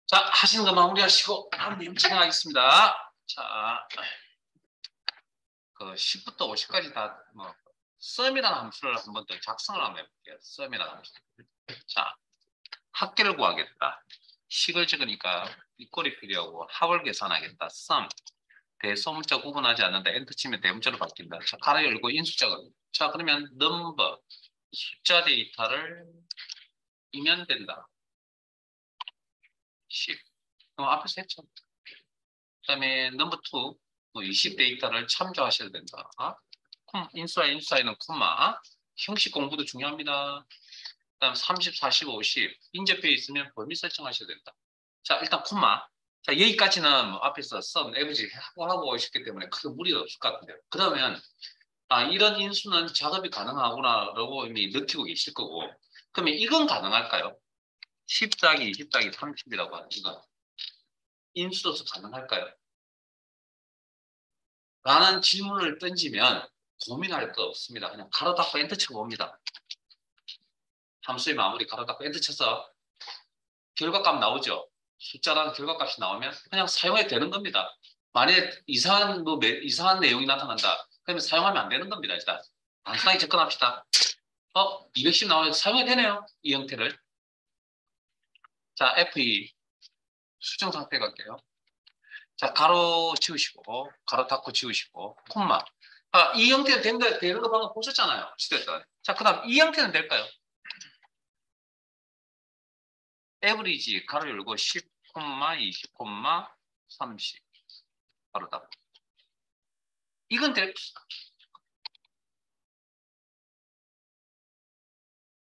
자, 하시는 거 마무리하시고 다음 진행하겠습니다. 자, 그 10부터 50까지 다 썸이라는 함수를 한번 더 작성을 한번 해볼게요. 썸이라는 함수. 자, 합계를 구하겠다. 식을 적으니까 윗골이 필요하고 합을 계산하겠다. 썸. 대소문자 구분하지 않는다. 엔터 치면 대문자로 바뀐다. 자, 가로 열고 인수자가. 자, 그러면 넘버 숫자 데이터를 이면 된다. 10. 앞에서 했죠. 그다음에 넘버 2, 20 데이터를 참조하셔야 된다. 인수와 사이는 콤마. 형식 공부도 중요합니다. 그다음 30, 40, 50 인접해 있으면 범위 설정하셔야 된다. 자, 일단 콤마. 자, 여기까지는 앞에서 썸, 에버지 하고 오셨기 때문에 크게 무리가 없을 것 같은데요. 그러면 이런 인수는 작업이 가능하구나라고 이미 느끼고 계실 거고, 그러면 이건 가능할까요? 10 더하기 20 더하기 30이라고 하는 이건 인수로서 가능할까요? 라는 질문을 던지면 고민할 거 없습니다. 그냥 가로 닫고 엔터 쳐봅니다. 함수의 마무리 가로 닫고 엔터 쳐서 결과값 나오죠. 숫자라는 결과값이 나오면 그냥 사용해도 되는 겁니다. 만약에 이상한 내용이 나타난다. 그러면 사용하면 안 되는 겁니다. 일단 단순하게 접근합시다. 210 나오면 사용해도 되네요. 이 형태를. 자, FE 수정 상태 갈게요. 자, 가로 지우시고 가로 닫고 지우시고 콤마. 이 형태는 되는 거 방금 보셨잖아요. 시됐던. 자, 그 다음 이 형태는 될까요? 에브리지 가로 열고 10, 20, 30 가로 닫고. 이건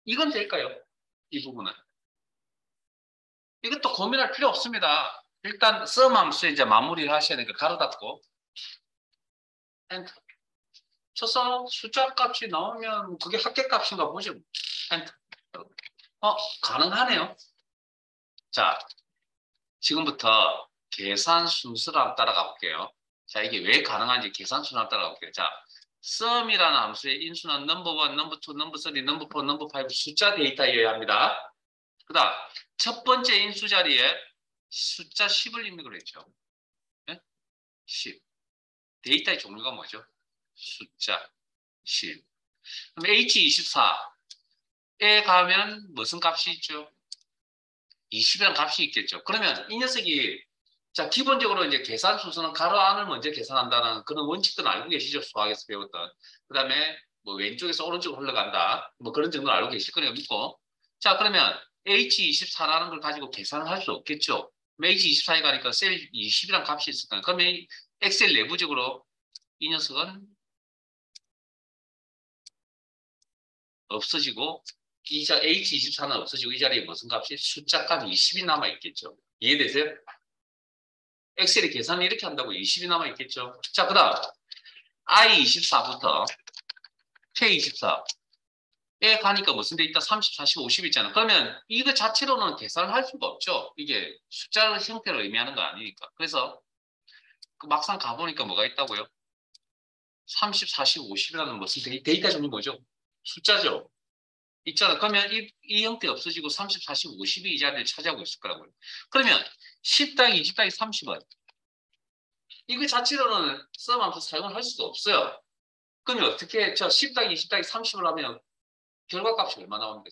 이건 될까요? 이 부분은. 이것도 고민할 필요 없습니다. 일단 썸 함수 이제 마무리를 하셔야 되니까 가로 닫고 엔터 쳐서 숫자 값이 나오면 그게 합계값인가 보죠. 엔터. 가능하네요. 자, 지금부터 계산 순서를 한번 따라가 볼게요. 자, 이게 왜 가능한지 계산 순서를 따라가 볼게요. 자, sum이라는 함수의 인수는 넘버 1, 넘버 2, 넘버 3, 넘버 4, 넘버 5 숫자 데이터여야 합니다. 그 다음 첫 번째 인수 자리에 숫자 10을 입력을 했죠. 네? 10. 데이터의 종류가 뭐죠? 숫자 10. 그럼 H24에 가면 무슨 값이 있죠? 20이라는 값이 있겠죠. 그러면 이 녀석이 자, 기본적으로 이제 계산 순서는 가로 안을 먼저 계산한다는 그런 원칙들은 알고 계시죠? 수학에서 배웠던. 그 다음에 뭐 왼쪽에서 오른쪽으로 흘러간다. 뭐 그런 정도는 알고 계실 거네요. 믿고. 자, 그러면 H24라는 걸 가지고 계산을 할 수 없겠죠. H24에 가니까 셀 20이라는 값이 있을 거예요. 그러면 엑셀 내부적으로 이 녀석은 없어지고 H24는 없어지고 이 자리에 무슨 값이 숫자 값 20이 남아있겠죠. 이해되세요? 엑셀이 계산을 이렇게 한다고 20이 남아있겠죠. 자, 그 다음 I24부터 K24에 가니까 무슨 데 있다? 30, 40, 50 있잖아. 그러면 이거 자체로는 계산을 할 수가 없죠. 이게 숫자 형태를 의미하는 거 아니니까. 그래서 막상 가보니까 뭐가 있다고요? 30, 40, 50이라는 무슨 데이터 종류 뭐죠? 숫자죠. 있잖아. 그러면 이 형태 없어지고 30, 40, 50이 이 자리를 차지하고 있을 거라고요. 그러면 10 더하기 20 더하기 30은 이거 자체로는 썸함수 사용을 할 수가 없어요. 그러면 어떻게 10 더하기 20 더하기 30을 하면 결과값이 얼마 나옵니까?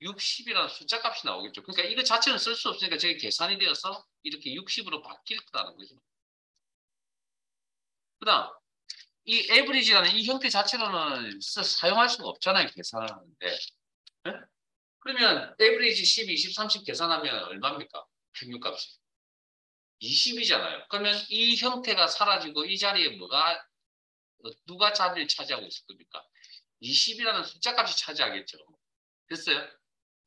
60이라는 숫자 값이 나오겠죠. 그러니까 이거 자체는 쓸 수 없으니까 저게 계산이 되어서 이렇게 60으로 바뀔 거라는 거죠. 그 다음 이 에브리지라는 이 형태 자체로는 사용할 수가 없잖아요. 계산을 하는데. 네? 그러면 에브리지 10, 20, 30 계산하면 얼마입니까? 평균값이. 20이잖아요. 그러면 이 형태가 사라지고 이 자리에 누가 자리를 차지하고 있을 겁니까? 20이라는 숫자 값이 차지하겠죠. 됐어요?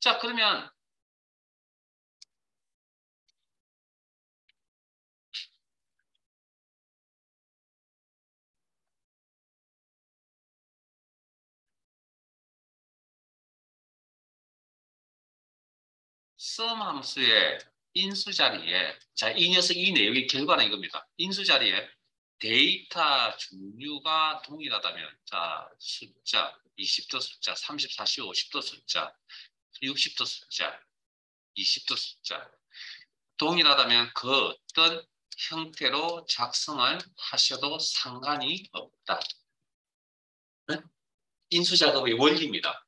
자, 그러면 sum 함수의 인수 자리에 자, 이 녀석 이 내용의 결과는 이겁니다. 인수 자리에 데이터 종류가 동일하다면 자, 숫자 20도 숫자, 30, 40, 50도 숫자, 60도 숫자, 20도 숫자 동일하다면 그 어떤 형태로 작성을 하셔도 상관이 없다. 네? 인수작업의 원리입니다.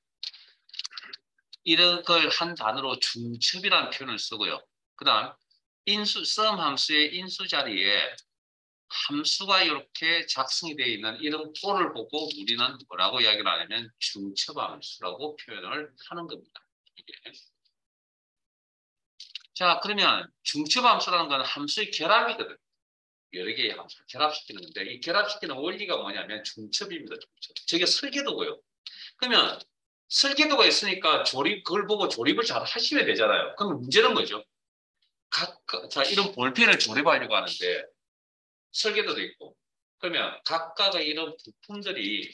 이런 걸 한 단어로 중첩이라는 표현을 쓰고요. 그 다음 sum 함수의 인수 자리에 함수가 이렇게 작성이 되어 있는 이런 꼴을 보고 우리는 뭐라고 이야기를 하냐면 중첩함수라고 표현을 하는 겁니다. 이게. 자, 그러면 중첩함수라는 건 함수의 결합이거든. 여러 개의 함수를 결합시키는 건데 이 결합시키는 원리가 뭐냐면 중첩입니다. 중첩. 저게 설계도고요. 그러면 설계도가 있으니까 그걸 보고 조립을 잘 하시면 되잖아요. 그럼 문제는 뭐죠? 자, 이런 볼펜을 조립하려고 하는데 설계도도 있고 그러면 각각의 이런 부품들이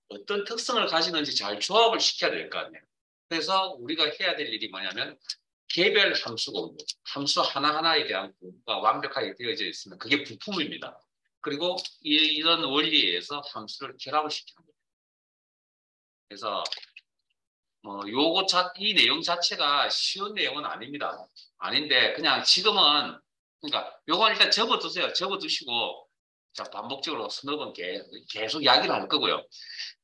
어떤 특성을 가지는지 잘 조합을 시켜야 될 거 아니에요. 그래서 우리가 해야 될 일이 뭐냐면 개별 함수 공부, 함수 하나하나에 대한 공부가 완벽하게 되어져 있으면 그게 부품입니다. 그리고 이런 원리에 의해서 함수를 결합을 시키는 거예요. 그래서 이 내용 자체가 쉬운 내용은 아닙니다. 아닌데 그냥 지금은 그러니까 요건 일단 접어두세요. 접어두시고 자 반복적으로 서너 번 계속 이야기를 할 거고요.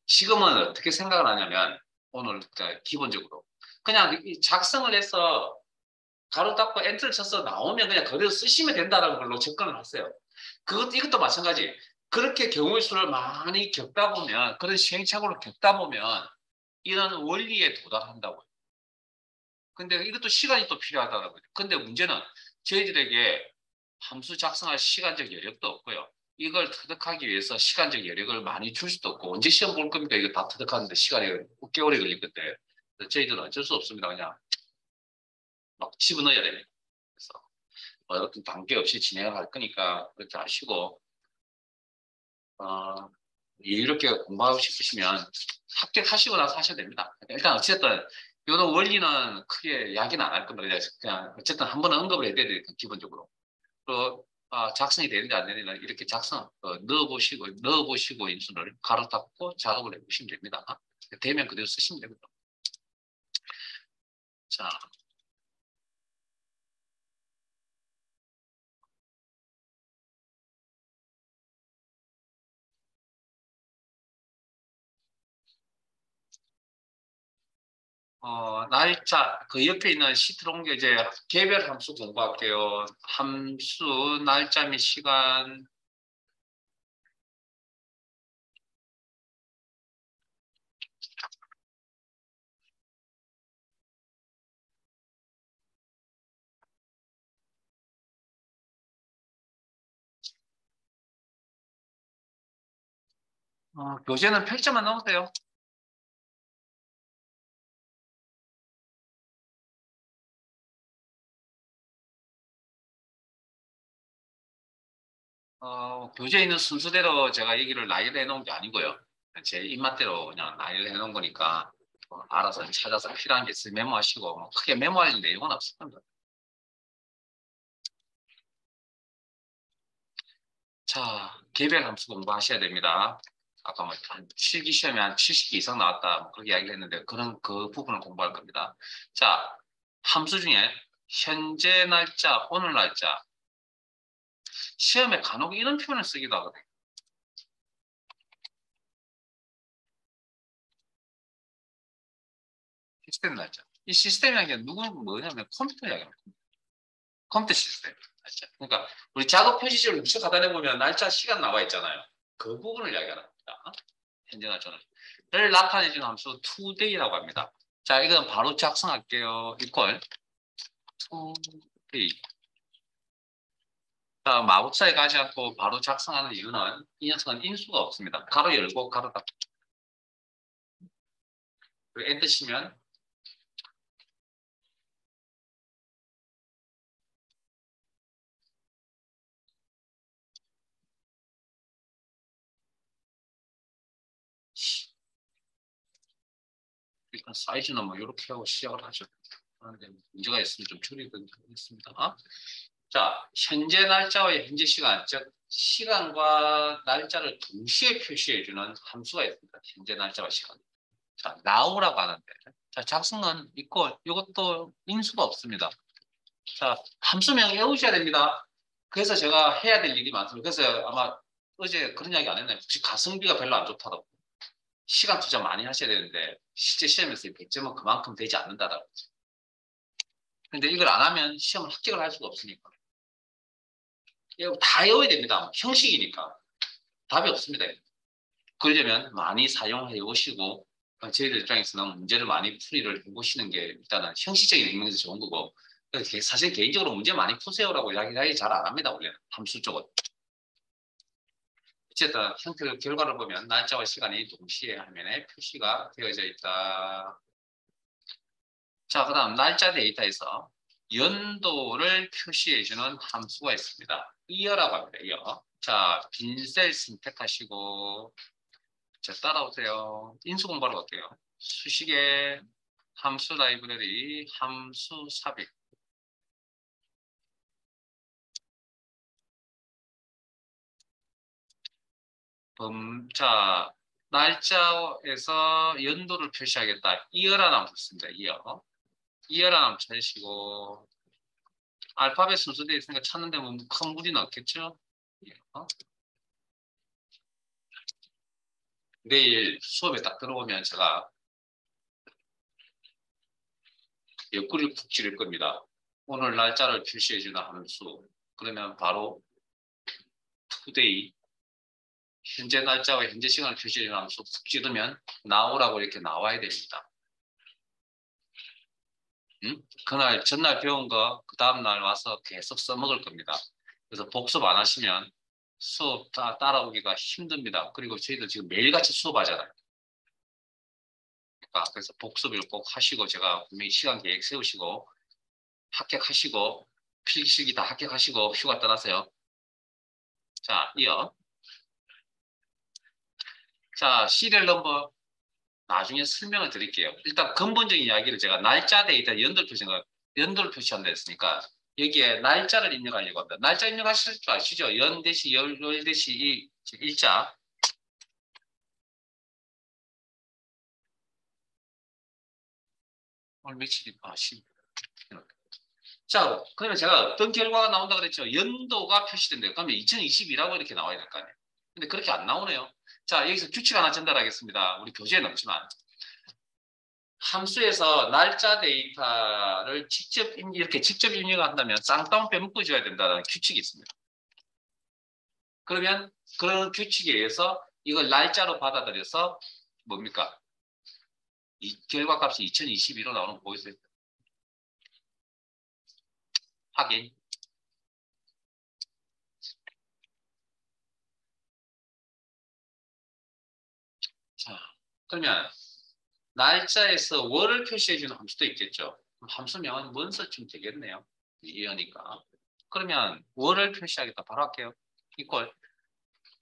지금은 어떻게 생각을 하냐면 오늘 기본적으로 그냥 작성을 해서 가로 닫고 엔터를 쳐서 나오면 그냥 그대로 쓰시면 된다는 걸로 접근을 하세요. 이것도 마찬가지. 그렇게 경우의 수를 많이 겪다 보면 그런 시행착오를 겪다 보면 이런 원리에 도달한다고요. 근데 이것도 시간이 또 필요하다고요. 근데 문제는 저희들에게 함수 작성할 시간적 여력도 없고요. 이걸 터득하기 위해서 시간적 여력을 많이 줄 수도 없고 언제 시험 볼 겁니까? 이거 다 터득하는데 시간이 6개월이 걸릴 건데 저희들은 어쩔 수 없습니다. 그냥 막 집어넣어야 됩니다. 그래서 어떤 단계 없이 진행을 할 거니까 그렇게 하시고 이렇게 공부하고 싶으시면 합격하시고 나서 하셔야 됩니다. 일단 어쨌든 이런 원리는 크게 이야기는 안 할 겁니다. 그냥 어쨌든 한 번은 언급을 해야 되니까 기본적으로. 또 작성이 되는지 안 되는지 이렇게 넣어보시고 인수를 가로 닫고 작업을 해보시면 됩니다. 되면 그대로 쓰시면 됩니다. 자, 날짜, 그 옆에 있는 시트로 옮겨 이제 개별 함수 공부할게요. 함수, 날짜 및 시간. 교재는 펼쳐만 넣으세요. 교재에 있는 순서대로 제가 얘기를 나열을 해놓은 게 아니고요. 제 입맛대로 그냥 나열을 해놓은 거니까 알아서 찾아서 필요한 게 있으면 메모하시고 뭐 크게 메모할 내용은 없을 겁니다. 자, 개별 함수 공부하셔야 됩니다. 아까 뭐한 실기 시험에 한 70개 이상 나왔다 뭐 그렇게 이야기를 했는데 그 부분을 공부할 겁니다. 자, 함수 중에 현재 날짜, 오늘 날짜 시험에 간혹 이런 표현을 쓰기도 하거든요. 시스템 날짜. 이 시스템이라는 게 뭐냐면 컴퓨터 이야기입니다. 컴퓨터 시스템 날짜. 그러니까 우리 작업 표시지를 우측 하단에 보면 날짜, 시간 나와 있잖아요. 그 부분을 이야기하는 겁니다. 현재 날짜를 나타내주는 함수 today라고 합니다. 자, 이건 바로 작성할게요. equal today. 자, 마법사에 가지 않고 바로 작성하는 이유는 이 녀석은 인수가 없습니다. 가로 열고 가로 닫고 엔터 치면 일단 사이즈는 뭐 이렇게 하고 시작을 하죠. 그런데 문제가 있으면 좀 줄이도록 하겠습니다. 자, 현재 날짜와 현재 시간, 즉 시간과 날짜를 동시에 표시해주는 함수가 있습니다. 현재 날짜와 시간. 자, now라고 하는데. 자, 작성은 있고, 이것도 인수가 없습니다. 자, 함수명 외우셔야 됩니다. 그래서 제가 해야 될 일이 많습니다. 그래서 아마 어제 그런 이야기 안 했나요? 혹시 가성비가 별로 안 좋다고. 시간 투자 많이 하셔야 되는데, 실제 시험에서 100점은 그만큼 되지 않는다라고. 근데 이걸 안 하면 시험을 합격을 할 수가 없으니까. 이거 다 외워야 됩니다. 형식이니까. 답이 없습니다. 그러려면 많이 사용해 보시고, 저희들 입장에서는 문제를 많이 풀이를 해보시는 게 일단은 형식적인 측면에서 좋은 거고, 사실 개인적으로 문제 많이 푸세요라고 이야기 잘 안 합니다. 원래는 함수 쪽은. 어쨌든 형태를 결과를 보면 날짜와 시간이 동시에 화면에 표시가 되어져 있다. 자, 그 다음 날짜 데이터에서 연도를 표시해주는 함수가 있습니다. 이어라고 합니다. 이어. 자, 빈 셀 선택하시고, 자, 따라오세요. 인수 공부하러 갈게요. 수식의 함수 라이브러리, 함수 삽입. 자, 날짜에서 연도를 표시하겠다. 이어라는 함수 씁니다. 이어. 이어라는 함수 찾으시고, 알파벳 순서대로 있으니까 찾는데 뭐 큰 무리는 없겠죠? 이어. 내일 수업에 딱 들어오면 제가 옆구리를 푹 찌를 겁니다. 오늘 날짜를 표시해주는 함수. 그러면 바로 today, 현재 날짜와 현재 시간을 표시해주는 함수 푹 찌르면 나오라고 이렇게 나와야 됩니다. 그날 전날 배운 거 그 다음날 와서 계속 써먹을 겁니다. 그래서 복습 안 하시면 수업 따라오기가 힘듭니다. 그리고 저희들 지금 매일같이 수업하잖아요. 그래서 복습을 꼭 하시고 제가 분명히 시간 계획 세우시고 합격하시고 필기실기 다 합격하시고 휴가 떠나세요. 자, 이어. 자, 시리얼 넘버 나중에 설명을 드릴게요. 일단 근본적인 이야기를 제가 날짜 데이터 연도를 표시한다 했으니까 여기에 날짜를 입력하려고 합니다. 날짜 입력하실 줄 아시죠? 연 대시 열 대시 이 일자. 오늘 며칠이 10. 자, 그러면 제가 어떤 결과가 나온다 그랬죠? 연도가 표시된대요. 그러면 2022라고 이렇게 나와야 될 거 아니에요. 근데 그렇게 안 나오네요. 자, 여기서 규칙 하나 전달하겠습니다. 우리 교재에는 없지만. 함수에서 날짜 데이터를 직접 입력한다면 쌍따옴 빼먹고 줘야 된다는 규칙이 있습니다. 그러면 그런 규칙에 의해서 이걸 날짜로 받아들여서 뭡니까? 이 결과값이 2022로 나오는 거 보이세요? 확인. 자, 그러면 날짜에서 월을 표시해주는 함수도 있겠죠. 함수명은 먼저쯤 되겠네요. 이어니까. 그러면 월을 표시하겠다. 바로 할게요. 이퀄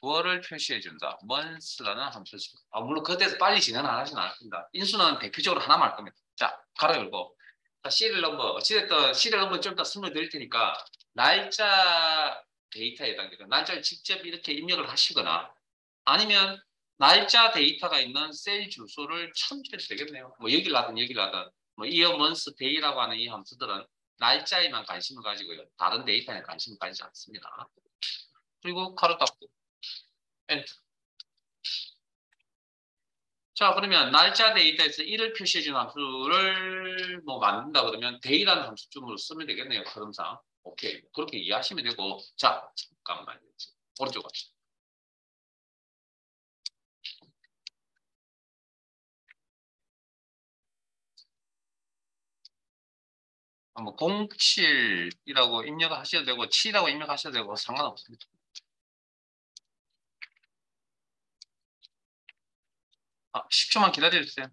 월을 표시해준다. months라는 함수죠. 물론 그때서 빨리 진행 안 하진 않습니다. 인수는 대표적으로 하나만 할 겁니다. 자, 가로 열고. 자, 시리얼 넘버. 어찌됐든 시리얼 넘버 좀 이따 설명드릴 테니까 날짜 데이터에 해당되는 날짜를 직접 이렇게 입력을 하시거나 아니면 날짜 데이터가 있는 셀 주소를 참조해도 되겠네요. 뭐 여기를 하든 여기를 하든 뭐 이어 먼스 데이라고 하는 이 함수들은 날짜에만 관심을 가지고요. 다른 데이터에 관심을 가지지 않습니다. 그리고 가로 닫고 엔터. 자, 그러면 날짜 데이터에서 1을 표시해준 함수를 뭐 만든다 그러면 데이라는 함수쯤으로 쓰면 되겠네요. 흐름상. 오케이. 그렇게 이해하시면 되고. 자, 잠깐만요. 오른쪽 갑시다. 뭐 07이라고 입력하셔도 되고 7이라고 입력하셔도 되고 상관없습니다. 아, 10초만 기다려주세요.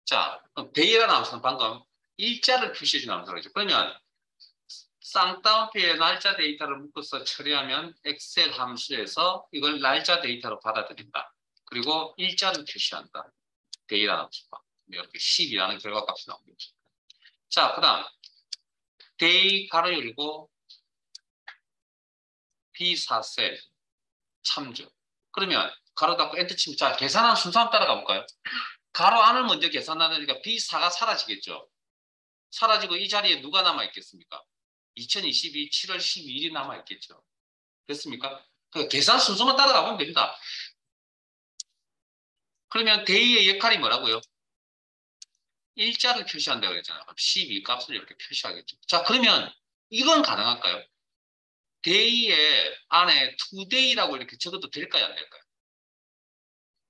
자, 데이라는 함수는 방금 일자를 표시해주는 함수죠. 그러면 쌍따옴표에 날짜 데이터를 묶어서 처리하면 엑셀 함수에서 이걸 날짜 데이터로 받아들인다. 그리고 일자를 표시한다. 데이라는 함수가. 이렇게 10이라는 결과값이 나오겠죠. 자, 그 다음 day 가로 열고 B4셀 참조. 그러면 가로 닫고 엔터 치면 자 계산한 순서 한번 따라가 볼까요? 가로 안을 먼저 계산하니까 B4가 사라지겠죠. 사라지고 이 자리에 누가 남아있겠습니까? 2022 7월 12일이 남아있겠죠. 됐습니까? 그 계산 순서만 따라가 보면 됩니다. 그러면 day의 역할이 뭐라고요? 일자를 표시한다고 그랬잖아요. 12 값을 이렇게 표시하겠죠. 자, 그러면 이건 가능할까요? day의 안에 today라고 이렇게 적어도 될까요? 안 될까요?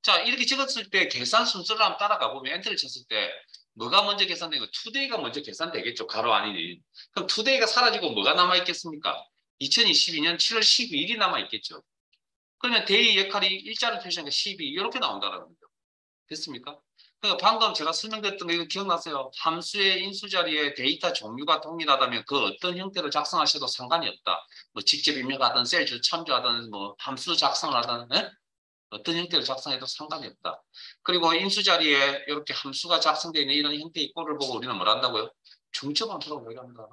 자, 이렇게 적었을 때 계산 순서를 한번 따라가 보면 엔터를 쳤을 때 뭐가 먼저 계산되고 today가 먼저 계산되겠죠. 가로 안이. 그럼 today가 사라지고 뭐가 남아있겠습니까? 2022년 7월 12일이 남아있겠죠. 그러면 day 역할이 일자를 표시하니까 12 이렇게 나온다는 거죠. 됐습니까? 그러니까 방금 제가 설명드렸던 거 이거 기억나세요? 함수의 인수 자리에 데이터 종류가 동일하다면 그 어떤 형태로 작성하셔도 상관이 없다. 뭐 직접 입력하든 셀주 참조하든 뭐 함수 작성을 하든 에? 어떤 형태로 작성해도 상관이 없다. 그리고 인수 자리에 이렇게 함수가 작성되어 있는 이런 형태의 꼴을 보고 우리는 뭘 한다고요? 중첩 함수라고 얘기합니다.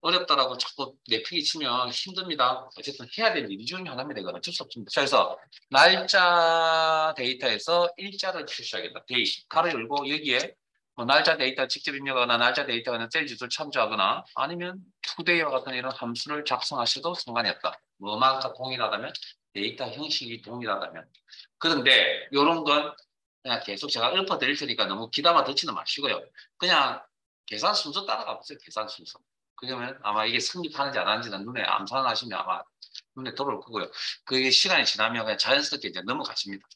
어렵다라고 자꾸 내피기 치면 힘듭니다. 어쨌든 해야 될 일 중에 하나입니다. 이건 어쩔 수 없습니다. 그래서 날짜 데이터에서 일자를 표시하겠다. 데이, 가로 열고 여기에 뭐 날짜 데이터 직접 입력하거나 날짜 데이터는 셀 지수를 참조하거나 아니면 투데이와 같은 이런 함수를 작성하셔도 상관이 없다. 뭐만큼 동일하다면 데이터 형식이 동일하다면. 그런데 이런 건 그냥 계속 제가 읊어드릴 테니까 너무 기다마 듣지는 마시고요. 그냥 계산 순서 따라가 보세요. 계산 순서. 그러면 아마 이게 성립하는지 안 하는지는 눈에 암산하시면 아마 눈에 들어올 거고요. 그게 시간이 지나면 그냥 자연스럽게 이제 넘어가십니다.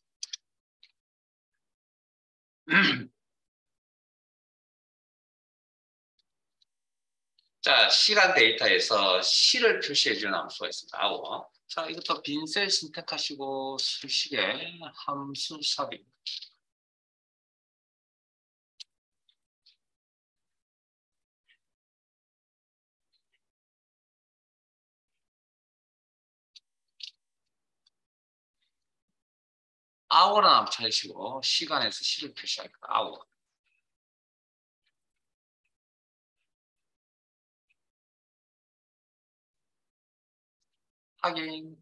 자, 시간 데이터에서 시를 표시해주는 함수가 있습니다. 아워. 자, 이것도 빈셀 선택하시고 수식에 함수 삽입. hour라는 함수 찾으시고 시간에서 시를 표시하겠다. hour. 확인.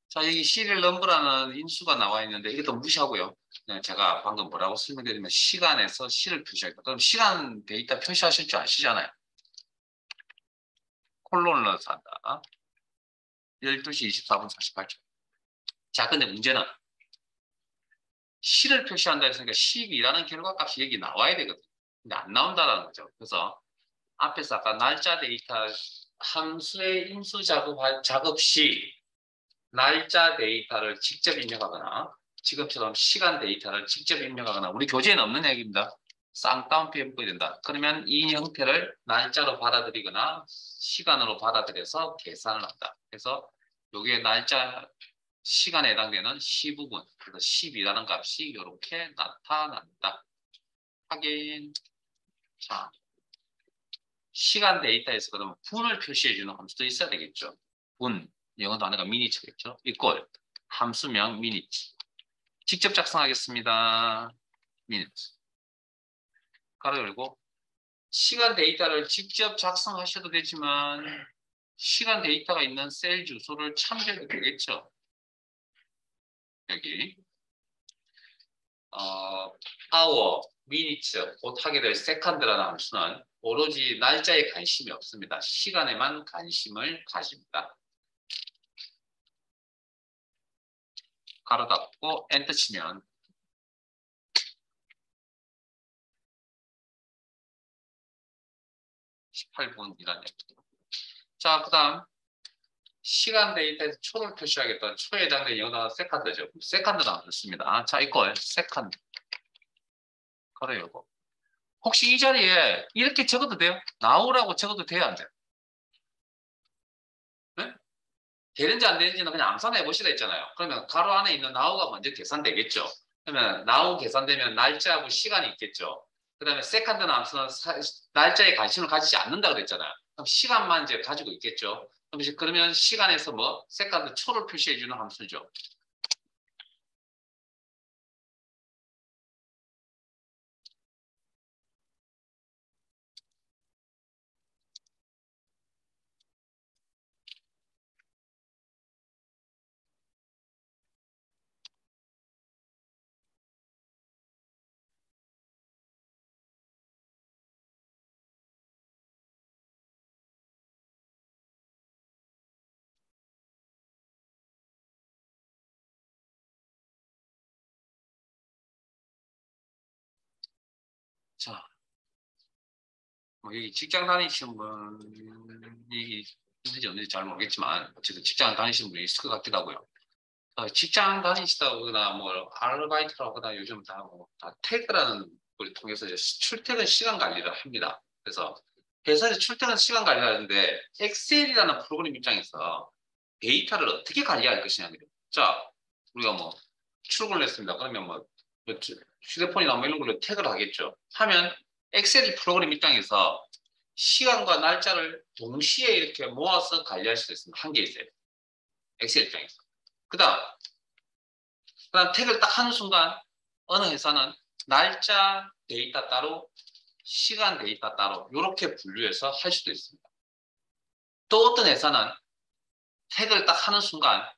자, 여기 시리얼 넘버라는 인수가 나와 있는데 이것도 무시하고요. 그냥 제가 방금 뭐라고 설명드리면 시간에서 시를 표시하겠다. 그럼 시간 데이터 표시하실 줄 아시잖아요. 콜론을 넣어서 한다. 12시 24분 48초. 자, 근데 문제는 시를 표시한다 했으니까 12라는 결과값이 여기 나와야 되거든요. 근데 안 나온다는 거죠. 그래서 앞에서 아까 날짜 데이터 함수의 인수 작업 시 날짜 데이터를 직접 입력하거나 지금처럼 시간 데이터를 직접 입력하거나 우리 교재에는 없는 얘기입니다. 쌍따옴표 해야 된다. 그러면 이 형태를 날짜로 받아들이거나 시간으로 받아들여서 계산을 한다. 그래서 이게 날짜 시간에 해당되는 시부분, 그래서 10이라는 값이 이렇게 나타난다. 확인. 자, 시간 데이터에서 그러면 분을 표시해주는 함수도 있어야 되겠죠. 분, 영어 단어가 미니츠겠죠. 이꼴 함수명 미니츠. 직접 작성하겠습니다. 미니츠. 가로 열고 시간 데이터를 직접 작성하셔도 되지만 시간 데이터가 있는 셀 주소를 참조해도 되겠죠. 여기 hour, minutes, 곧 하게 될 second라는 함수는 오로지 날짜에 관심이 없습니다. 시간에만 관심을 가집니다. 가로 닫고 엔터 치면 (18분)이라는 얘기죠. 자, 그 다음 시간 데이터에서 초를 표시하겠다. 초에 해당되는 영어가 세컨드죠. 세컨드는 안 썼습니다. 자, 이걸 세컨드. 가로 열고. 혹시 이 자리에 이렇게 적어도 돼요? 나오라고 적어도 돼요? 안 돼요? 네? 되는지 안 되는지는 그냥 암산해 보시라 했잖아요. 그러면 가로 안에 있는 나우가 먼저 계산되겠죠. 그러면 나우 계산되면 날짜하고 시간이 있겠죠. 그 다음에 세컨드는 암수는 날짜에 관심을 가지지 않는다 그랬잖아요. 그럼 시간만 이제 가지고 있겠죠. 그러면 시간에서 뭐 세컨드 초를 표시해 주는 함수죠. 자, 뭐 여기 직장 다니시는 분이 있는지 없는지 잘 모르겠지만 어쨌든 직장 다니시는 분이 있을 것 같기도 하고요. 직장 다니시다거나 뭐 아르바이트라고 하거나 요즘 다 태그라는 걸 통해서 이제 출퇴근 시간 관리를 합니다. 그래서 회사에서 출퇴근 시간 관리를 하는데 엑셀이라는 프로그램 입장에서 데이터를 어떻게 관리할 것이냐. 자, 우리가 뭐 출근을 했습니다. 그러면 뭐 휴대폰이나 뭐 이런 걸로 태그를 하겠죠. 하면 엑셀 프로그램 입장에서 시간과 날짜를 동시에 이렇게 모아서 관리할 수도 있습니다. 한 개 있어요. 엑셀 입장에서. 그다음 태그를 딱 하는 순간 어느 회사는 날짜 데이터 따로 시간 데이터 따로 이렇게 분류해서 할 수도 있습니다. 또 어떤 회사는 태그를 딱 하는 순간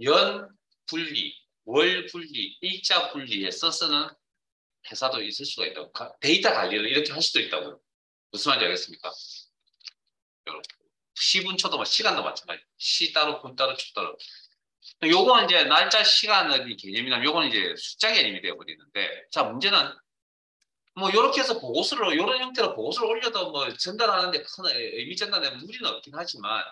연 분리, 월 분리, 일자 분리해서 쓰는 회사도 있을 수가 있다고. 데이터 관리를 이렇게 할 수도 있다고요. 무슨 말인지 알겠습니까? 시분초도 시간도 마찬가지. 시 따로 분 따로 초 따로. 요건 이제 날짜 시간의 개념이나 요건 이제 숫자 개념이 되어버리는데, 자, 문제는 뭐 이렇게 해서 보고서를 이런 형태로 보고서를 올려도 뭐 전달하는데 큰 의미 전달에 무리는 없긴 하지만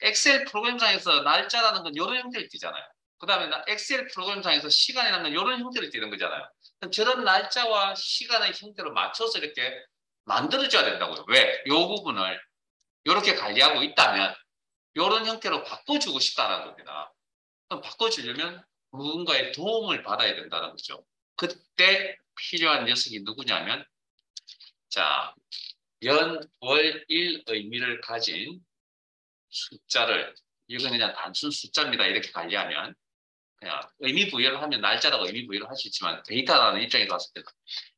엑셀 프로그램상에서 날짜라는 건 이런 형태를 띠잖아요. 그다음에 엑셀 프로그램상에서 시간이라는 건 이런 형태를 띠는 거잖아요. 그럼 저런 날짜와 시간의 형태로 맞춰서 이렇게 만들어줘야 된다고요. 왜? 이 부분을 이렇게 관리하고 있다면 이런 형태로 바꿔주고 싶다는 겁니다. 그럼 바꿔주려면 누군가의 도움을 받아야 된다는 거죠. 그때 필요한 녀석이 누구냐면, 자, 연, 월, 일 의미를 가진 숫자를, 이건 그냥 단순 숫자입니다. 이렇게 관리하면, 그냥 의미 부여를 하면 날짜라고 의미 부여를 할 수 있지만, 데이터라는 입장에서 봤을 때,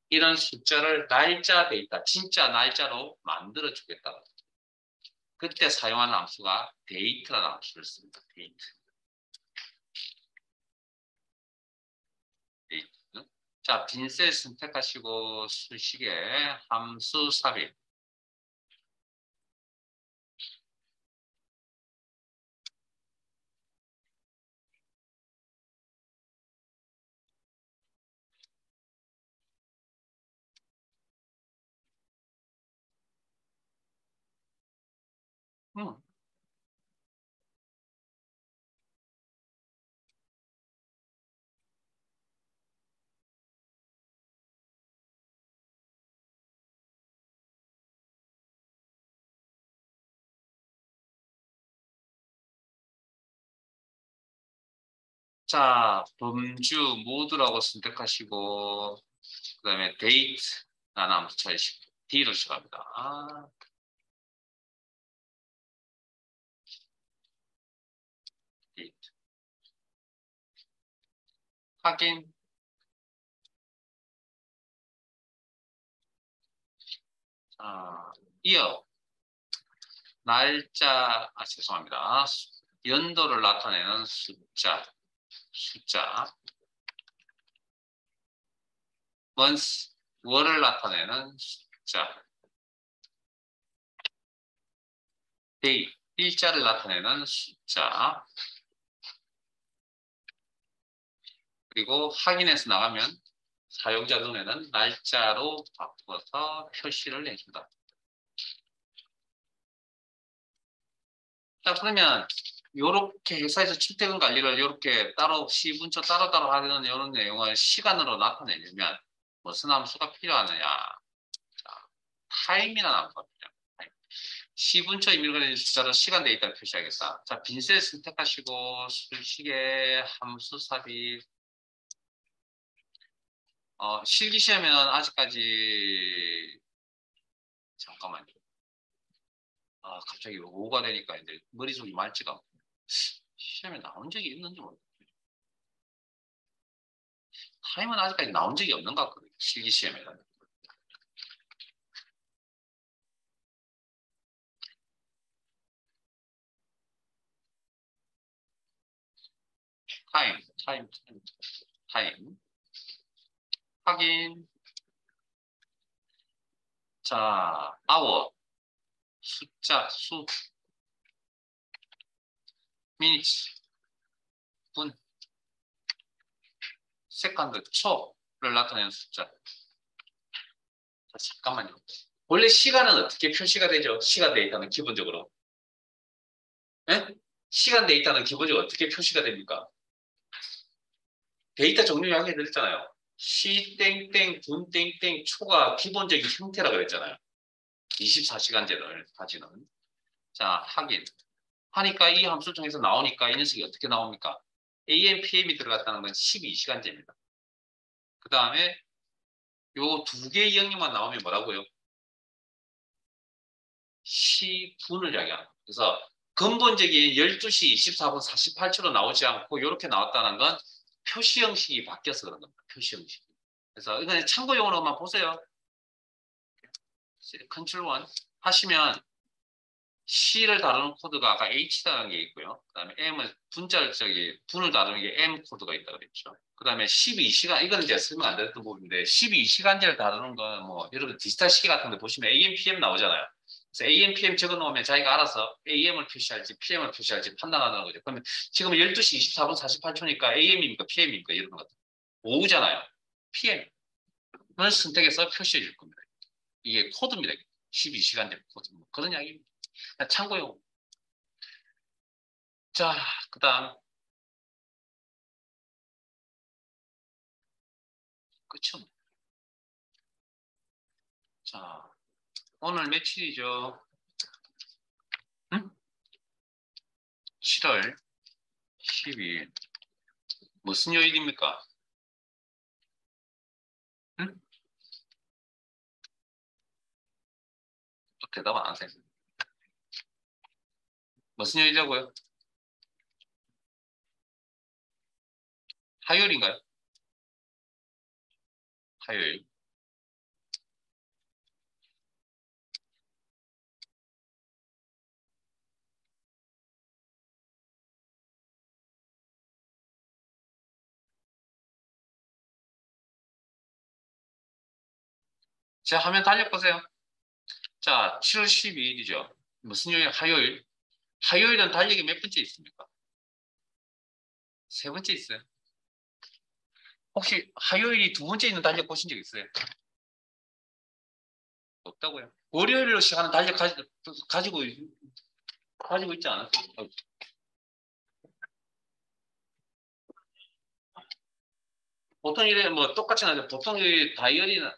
이런 숫자를 날짜 데이터, 진짜 날짜로 만들어 주겠다. 그때 사용하는 함수가 데이트라는 함수를 씁니다. 데이트. 데이트. 자, 빈셀 선택하시고 수식에 함수 삽입. 음. 자, 범주 모드라고 선택하시고 그다음에 데이트라는 함수 찾으시고 D로 시작합니다. 데이트. 확인. 이어 날짜, 죄송합니다. 연도를 나타내는 숫자, month, 월을 나타내는 숫자, day, 일자를 나타내는 숫자, 그리고 확인해서 나가면 사용자 눈에는 날짜로 바꿔서 표시를 해준다. 자, 그러면 이렇게 회사에서 출퇴근 관리를 이렇게 따로 시분초 따로따로 하는 이런 내용을 시간으로 나타내려면 무슨 함수가 필요하느냐? 자, 타임이라는 함수가 필요합니다. 시분초 의미를 가진 숫자로 시간 데이터를 표시하겠다. 자, 빈셀 선택하시고 수식의 함수 삽입. 실기시험에는 아직까지 잠깐만요. 갑자기 오후가 되니까 이제 머릿속이 맑지가 않고 시험에 나온 적이 있는지 모르겠어요. 타임은 아직까지 나온 적이 없는 것 같거든요. 실기시험에는. 타임. 확인. 자, hour. 숫자, minutes. 분. 세컨드 초를 나타내는 숫자. 자, 잠깐만요. 원래 시간은 어떻게 표시가 되죠? 시간 데이터는 기본적으로. 예? 시간 데이터는 기본적으로 어떻게 표시가 됩니까? 데이터 종류 이야기 드렸잖아요. 시 땡땡 분 땡땡 초가 기본적인 형태라고 그랬잖아요. 24시간제를 가지는. 자, 확인. 하니까 이 함수 중에서 나오니까 이 녀석이 어떻게 나옵니까? AM, PM이 들어갔다는 건 12시간제입니다. 그 다음에 요 두 개의 영역만 나오면 뭐라고요? 시분을 이야기합니다. 그래서 근본적인 12시 24분 48초로 나오지 않고 이렇게 나왔다는 건 표시 형식이 바뀌어서 그런 겁니다. 표시 형식. 그래서 이건 참고용어로만 보세요. 컨트롤 1 하시면 C를 다루는 코드가 아까 H라는 게 있고요. 그 다음에 M은 분을 다루는 게 M 코드가 있다고 그랬죠. 그 다음에 12시간, 이건 이제 설명 안 됐던 부분인데, 12시간제를 다루는 건 뭐, 여러분 디지털 시계 같은 데 보시면 AM, PM 나오잖아요. 그래서 AM, PM 적어 놓으면 자기가 알아서 AM을 표시할지 PM을 표시할지 판단하는 거죠. 그러면 지금 12시 24분 48초니까 AM입니까? PM입니까? 이런 것 같아요. 오후잖아요. PM을 선택해서 표시해 줄 겁니다. 이게 코드입니다. 12시간제 코드. 그런 이야기입니다. 참고용. 자, 그 다음. 그쵸. 자, 오늘 며칠이죠? 응? 7월 12일. 무슨 요일입니까? 응? 또 대답 안 하세요. 무슨 요일이라고요? 화요일인가요? 화요일. 자, 화면 달력보세요. 자, 7월 12일이죠. 무슨 요일? 화요일. 화요일은 달력이 몇 번째 있습니까? 세 번째 있어요. 혹시 화요일이 두 번째 있는 달력 보신 적 있어요? 없다고요? 월요일로 시작하는 달력 가지고 있지 않았어요? 보통 이래 뭐 똑같이 나죠. 보통 이 다이어리는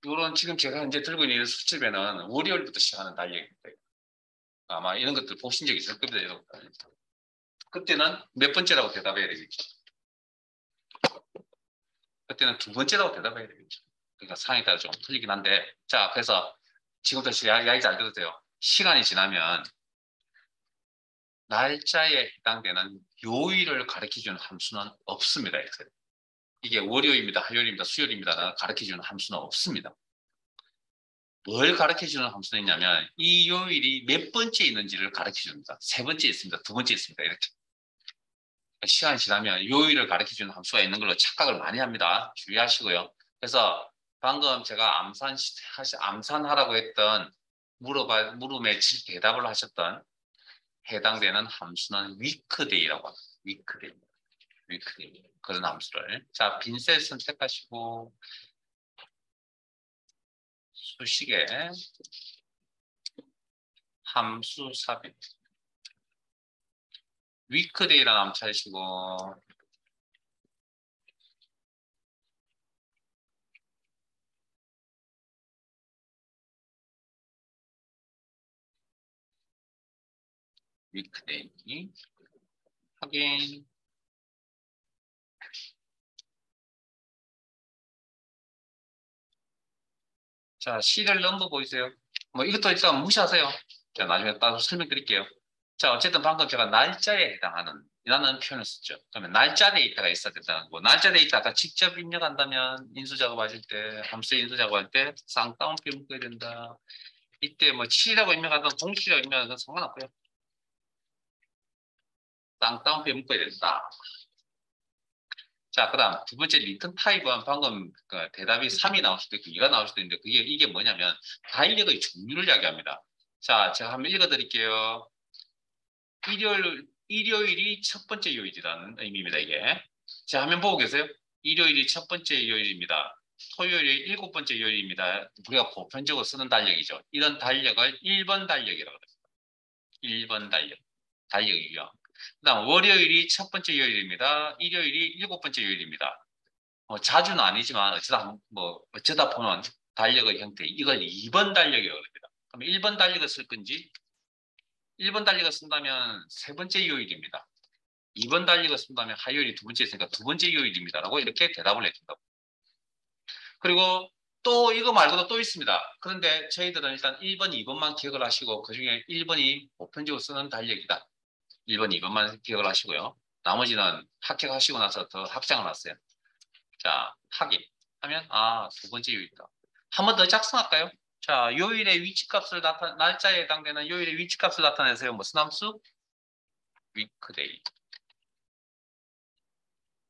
요런 지금 제가 현재 들고 있는 수첩에는 월요일부터 시작하는 달력입니다. 아마 이런 것들 보신 적 있을 겁니다. 여러분. 그때는 몇 번째라고 대답해야 되겠죠. 그때는 두 번째라고 대답해야 되겠죠. 그러니까 상황에 따라 좀 틀리긴 한데, 자, 그래서 지금부터 이야기 잘 들으세요. 시간이 지나면 날짜에 해당되는 요일을 가르쳐주는 함수는 없습니다. 이게 월요일입니다, 화요일입니다, 수요일입니다 가르쳐주는 함수는 없습니다. 뭘 가르쳐주는 함수는 있냐면 이 요일이 몇 번째 있는지를 가르쳐줍니다. 세 번째 있습니다, 두 번째 있습니다. 이렇게. 시간이 지나면 요일을 가르쳐주는 함수가 있는 걸로 착각을 많이 합니다. 주의하시고요. 그래서 방금 제가 암산하라고 했던 물음에 대답을 하셨던 해당되는 함수는 위크데이라고 합니다. 위크데이. 그런 함수를. 자, 빈셀 선택하시고 수식에 함수 삽입. 위크데이라는 함수 찾으시고 위크데이 확인. 자, 시리얼 넘버 보이세요? 뭐 이것도 일단 무시하세요. 자, 나중에 따로 설명드릴게요. 자, 어쨌든 방금 제가 날짜에 해당하는 이라는 표현을 썼죠. 그러면 날짜 데이터가 있어야 된다는 거고, 날짜 데이터가 직접 입력한다면 인수 작업하실 때, 함수 인수 작업할 때 쌍따옴표 묶어야 된다. 이때 뭐 7이라고 입력하든 07이라고 입력하든 상관없고요. 쌍따옴표 묶어야 된다. 자, 그 다음 두 번째 리턴 타입은 방금 그 대답이 3이 나올 수도 있고 2가 나올 수도 있는데 이게 뭐냐면 달력의 종류를 이야기합니다. 자, 제가 한번 읽어드릴게요. 일요일이 첫 번째 요일이라는 의미입니다, 이게. 자, 화면 보고 계세요? 일요일이 첫 번째 요일입니다. 토요일이 일곱 번째 요일입니다. 우리가 보편적으로 쓰는 달력이죠. 이런 달력을 1번 달력이라고 합니다. 1번 달력. 달력이요. 그다음 월요일이 첫 번째 요일입니다. 일요일이 일곱 번째 요일입니다. 자주는 아니지만 어쩌다 보면 달력의 형태. 이걸 2번 달력이라고 합니다. 그럼 1번 달력을 쓸 건지 1번 달력을 쓴다면 세 번째 요일입니다. 2번 달력을 쓴다면 화요일이 두 번째 있으니까 두 번째 요일입니다라고 이렇게 대답을 해준다고. 그리고 또 이거 말고도 또 있습니다. 그런데 저희들은 일단 1번, 2번만 기억을 하시고 그중에 1번이 보편적으로 쓰는 달력이다. 1번, 2번만 기억을 하시고요. 나머지는 합격하시고 나서 더 확장을 했어요. 자, 확인 하면 두 번째 요일이다. 한 번 더 작성할까요? 자, 요일의 위치값을 날짜에 해당되는 요일의 위치값을 나타내세요. 무슨 함수? 위크데이.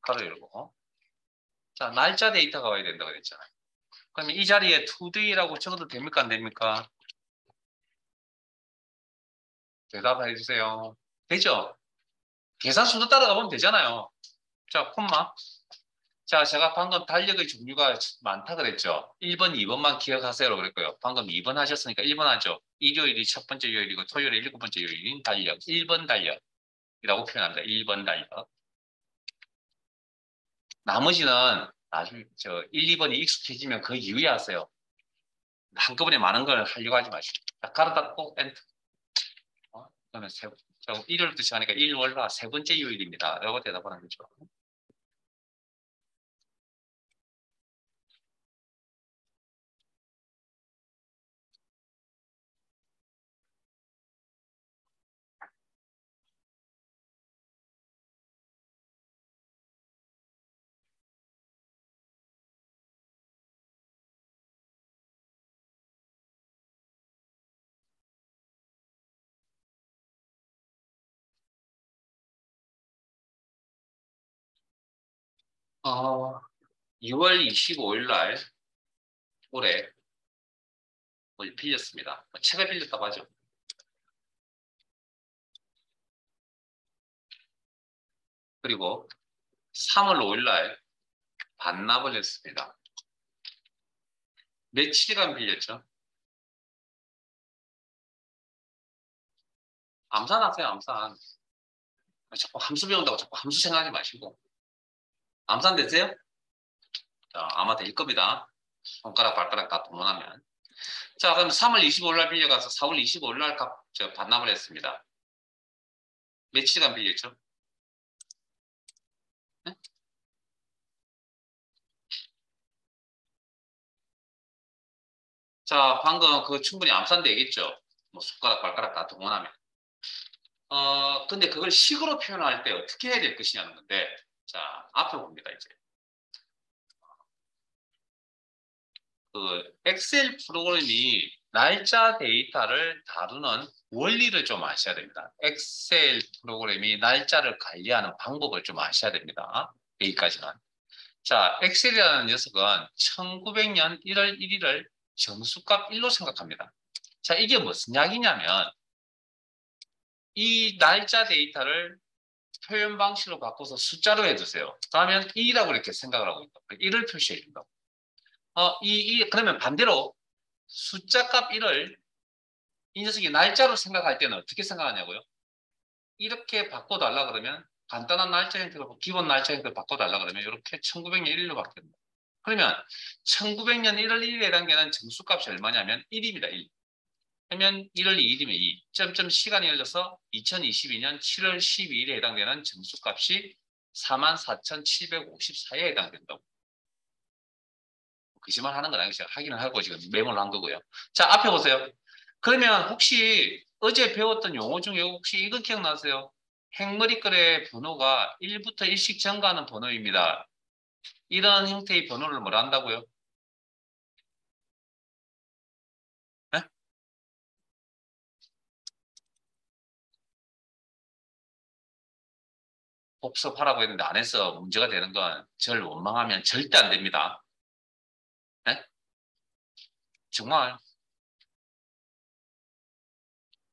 가로 열고. 자, 날짜 데이터가 와야 된다고 그랬잖아요. 그러면 이 자리에 today라고 적어도 됩니까? 안 됩니까? 대답해 주세요. 되죠? 계산 순서 따라가 보면 되잖아요. 자, 콤마. 자, 제가 방금 달력의 종류가 많다 그랬죠. 1번, 2번만 기억하세요라고 그랬고요. 방금 2번 하셨으니까 1번 하죠. 일요일이 첫 번째 요일이고 토요일이 일곱 번째 요일인 달력. 1번 달력이라고 표현합니다. 1번 달력. 나머지는 나중에 1, 2번이 익숙해지면 그 이후에 하세요. 한꺼번에 많은 걸 하려고 하지 마시고. 자, 가로 닫고 엔터. 그러면 일요일부터 시작하니까 일월화 세 번째 요일입니다. 라고 대답하는 거죠. 어, 6월 25일 날 올해 빌렸습니다. 책을 빌렸다고 하죠. 그리고 3월 5일 날 반납을 했습니다. 며칠간 빌렸죠? 암산하세요, 암산. 자꾸 함수 배운다고 자꾸 함수 생각하지 마시고. 암산 되세요? 자, 아마 될 겁니다. 손가락, 발가락 다 동원하면. 자, 그럼 3월 25일 날 빌려가서 4월 25일 날 반납을 했습니다. 며칠간 빌렸죠? 네? 자, 방금 그 충분히 암산되겠죠? 뭐 손가락, 발가락 다 동원하면. 근데 그걸 식으로 표현할 때 어떻게 해야 될 것이냐는 건데, 자, 앞에 봅니다, 이제. 그 엑셀 프로그램이 날짜 데이터를 다루는 원리를 좀 아셔야 됩니다. 엑셀 프로그램이 날짜를 관리하는 방법을 좀 아셔야 됩니다. 여기까지는. 자, 엑셀이라는 녀석은 1900년 1월 1일을 정수값 1로 생각합니다. 자, 이게 무슨 이야기냐면 이 날짜 데이터를 표현 방식으로 바꿔서 숫자로 해주세요. 그러면 2라고 이렇게 생각을 하고 있다. 1을 표시해 준다고. 그러면 반대로 숫자 값 1을 이 녀석이 날짜로 생각할 때는 어떻게 생각하냐고요? 이렇게 바꿔달라 그러면 간단한 날짜 형태로 기본 날짜 형태로 바꿔달라 그러면 이렇게 1900년 1일로 바뀝니다. 그러면 1900년 1월 1일에 해당되는 정수값이 얼마냐면 1입니다. 1. 그러면 1월 2일이면 2. 점점 시간이 흘러서 2022년 7월 12일에 해당되는 정수값이 44,754에 해당된다고. 거짓말 하는 건 아니죠. 확인을 하고 지금 메모를 한 거고요. 자, 앞에 보세요. 그러면 혹시 어제 배웠던 용어 중에 혹시 이거 기억나세요? 행머리글의 번호가 1부터 1씩 증가하는 번호입니다. 이런 형태의 번호를 뭐라 한다고요? 네? 복습하라고 했는데 안 해서 문제가 되는 건 저를 원망하면 절대 안 됩니다. 네? 정말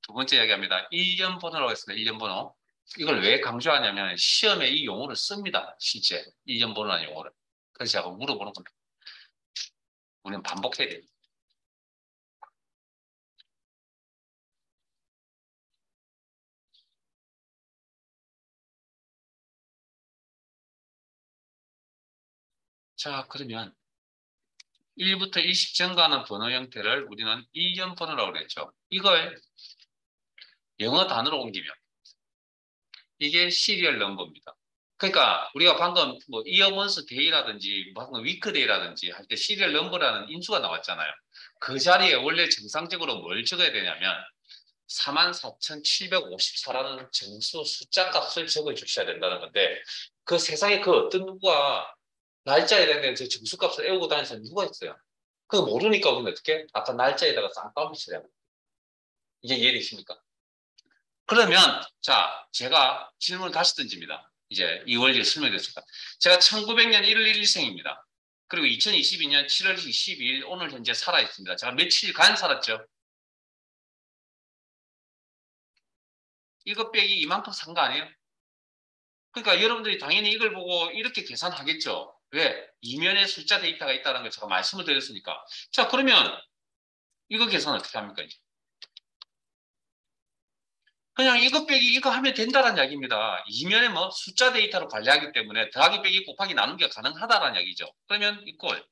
두 번째 이야기합니다. 일련 번호라고 했습니다. 일련 번호. 이걸 왜 강조하냐면 시험에 이 용어를 씁니다. 실제 일련 번호라는 용어를. 그래서 제가 물어보는 겁니다. 우리는 반복해야 돼요. 자, 그러면 1부터 일씩 증가하는 번호 형태를 우리는 일련 번호라고 그랬죠. 이걸 영어 단어로 옮기면 이게 시리얼 넘버입니다. 그러니까 우리가 방금 뭐 이어먼스 데이라든지 방금 위크 데이라든지 할 때 시리얼 넘버라는 인수가 나왔잖아요. 그 자리에 원래 정상적으로 뭘 적어야 되냐면 44,754라는 정수 숫자 값을 적어 주셔야 된다는 건데 그 세상에 그 어떤 누가 날짜에 대한 저 정수 값을 외우고 다니는 사람이 누가 있어요? 그거 모르니까 우리는 어떻게? 아까 날짜에다가 쌍따옴 쳐야 돼요. 이게 이해되십니까? 그러면 자 제가 질문을 다시 던집니다. 이제 이 원리를 설명됐습니다. 제가 1900년 1월 1일생입니다. 그리고 2022년 7월 22일 오늘 현재 살아있습니다. 제가 며칠간 살았죠. 이것 빼기 이만큼 산 거 아니에요? 그러니까 여러분들이 당연히 이걸 보고 이렇게 계산하겠죠. 왜? 이면에 숫자 데이터가 있다는 걸 제가 말씀을 드렸으니까. 자 그러면 이거 계산 어떻게 합니까? 이제? 그냥 이거 빼기 이거 하면 된다는 이야기입니다. 이면에 뭐 숫자 데이터로 관리하기 때문에 더하기 빼기 곱하기 나누기가 가능하다는 이야기죠. 그러면 이꼴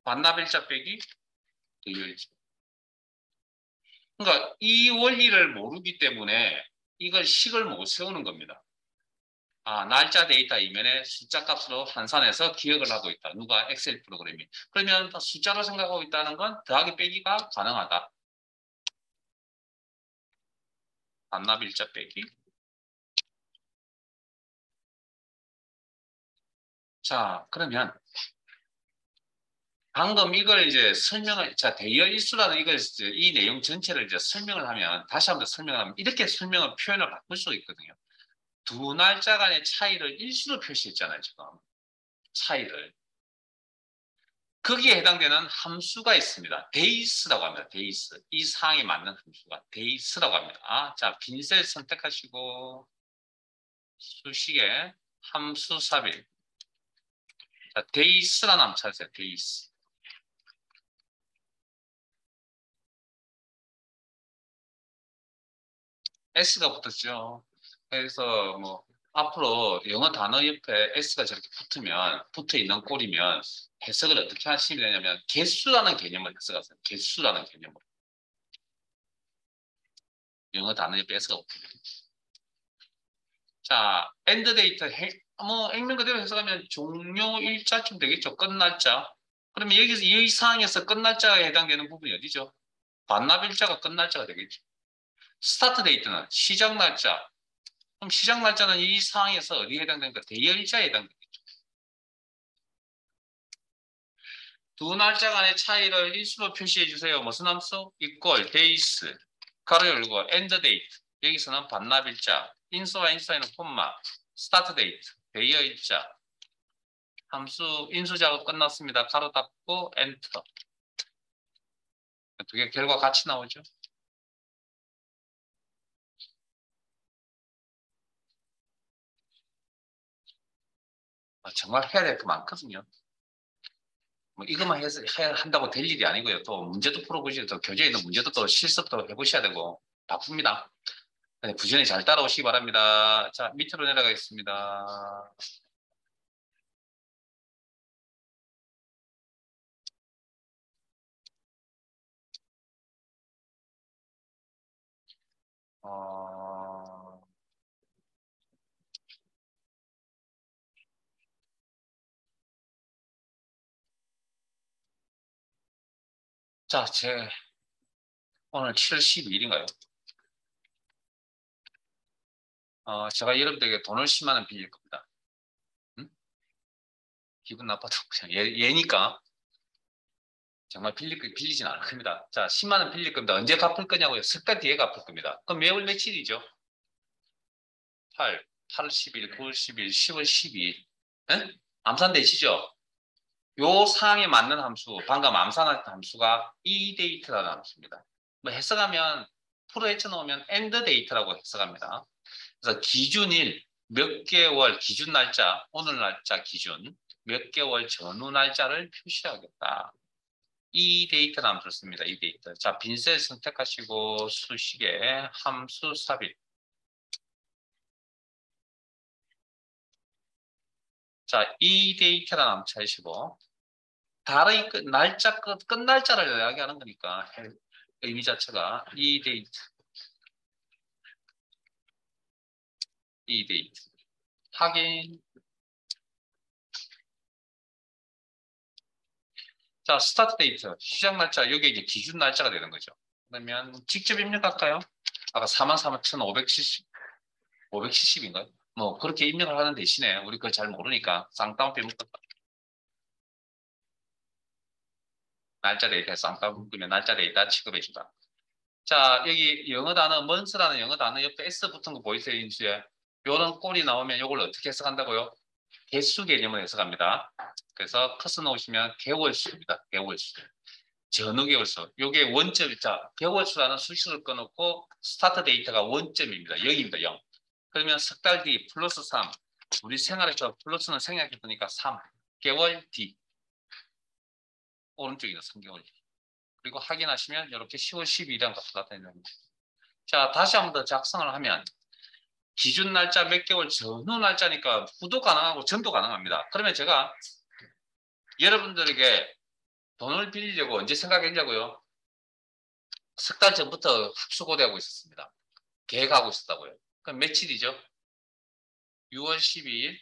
반납일자 빼기 대여일자. 그러니까 이 원리를 모르기 때문에 이걸 식을 못 세우는 겁니다. 아, 날짜 데이터 이면에 숫자 값으로 환산해서 기억을 하고 있다. 누가 엑셀 프로그램이. 그러면 숫자로 생각하고 있다는 건 더하기 빼기가 가능하다. 반납일자 빼기. 자, 그러면 방금 이걸 이제 설명을, 자, 대여 일수라는 이걸, 이 내용 전체를 이제 설명을 하면, 다시 한번 설명을 하면, 이렇게 설명을, 표현을 바꿀 수가 있거든요. 두 날짜 간의 차이를 일수로 표시했잖아요, 지금. 차이를. 거기에 해당되는 함수가 있습니다. 데이스라고 합니다. 데이스. 이 사항에 맞는 함수가 데이스라고 합니다. 아, 자, 빈셀 선택하시고, 수식에 함수 삽입. 자, 데이스라는 함수 찾으세요. 데이스. S가 붙었죠. 그래서 뭐 앞으로 영어 단어 옆에 S가 저렇게 붙어 있는 꼴이면 해석을 어떻게 하시면 되냐면 개수라는 개념을 해석하세요. 개수라는 개념을. 영어 단어 옆에 S가 붙으면. 자, end date 뭐 읽는 그대로 해석하면 종료 일자쯤 되겠죠. 끝날자. 그러면 여기서 이 상황에서 끝날자에 해당되는 부분이 어디죠? 반납일자가 끝날자가 되겠죠. 스타트 데이트는 시작 날짜. 그럼 시작 날짜는 이 상황에서 어디에 해당되는가? 대여일자에 해당됩니다. 두 날짜 간의 차이를 일수로 표시해 주세요. 무슨 함수? equal, days, 가로 열고, end date. 여기서는 반납일자, 인수와 인수 사이는 콤마, start date, 대여일자. 함수 인수 작업 끝났습니다. 가로 닫고 엔터. 두 개 결과 같이 나오죠. 정말 해야 될 게 많거든요. 뭐 이것만 해서 한다고 될 일이 아니고요. 또 문제도 풀어보시고 또 교재에 있는 문제도 또 실습도 해보셔야 되고 바쁩니다. 네, 부지런히 잘 따라오시기 바랍니다. 자, 밑으로 내려가겠습니다. 어... 자, 오늘 7월 12일인가요? 제가 여러분들에게 돈을 10만 원 빌릴 겁니다. 응? 기분 나빠도 그냥 얘니까 정말 빌리진 않을 겁니다. 자, 10만 원 빌릴 겁니다. 언제 갚을 거냐고요? 석 달 뒤에 갚을 겁니다. 그럼 매월 며칠이죠? 8, 8월 10일, 9월 10일, 10월 12일. 응? 암산되시죠? 요 사항에 맞는 함수, 방금 암산한 함수가 eDate라는 함수입니다. 뭐 해석하면 풀어헤쳐 놓으면 end date라고 해석합니다. 그래서 기준일, 몇 개월, 기준 날짜, 오늘 날짜 기준, 몇 개월 전후 날짜를 표시하겠다. 이 데이터를 한번 줬습니다. 이 데이터. 자, 빈셀 선택하시고 수식에 함수 삽입. 자, 이 데이터를 한번 찾으시고 달의 날짜 끝 날짜를 이야기하는 거니까 의미 자체가 이 데이터, 이 데이터 확인. 자, 스타트 데이터 시작 날짜 여기 이제 기준 날짜가 되는 거죠. 그러면 직접 입력할까요? 아까 44,570 570인가요? 뭐 그렇게 입력을 하는 대신에 우리 그걸 잘 모르니까 쌍따옴표 묶었다. 날짜 데이터 쌍따옴표 묶으면 날짜 데이터 취급해 주다. 자, 여기 영어 단어 month라는 영어 단어 옆에 s 붙은 거 보이세요? 인수에 요런 꼴이 나오면 이걸 어떻게 해석한다고요? 개수 개념을 해석합니다. 그래서 커서 놓으시면 개월수입니다. 개월수. 전후 개월수. 요게 원점, 자, 개월수라는 수식을 꺼놓고 스타트 데이터가 원점입니다. 0입니다. 0. 그러면 석 달 뒤 플러스 3. 우리 생활에서 플러스는 생략했으니까 3. 개월 뒤. 오른쪽이다. 3개월 뒤. 그리고 확인하시면 이렇게 10월 12일이랑 같은 겁니다. 자, 다시 한 번 더 작성을 하면 기준 날짜 몇 개월 전후 날짜니까 후도 가능하고 전도 가능합니다. 그러면 제가 여러분들에게 돈을 빌리려고 언제 생각했냐고요? 석 달 전부터 학수고대하고 있었습니다. 계획하고 있었다고요. 그럼 며칠이죠? 6월 12일,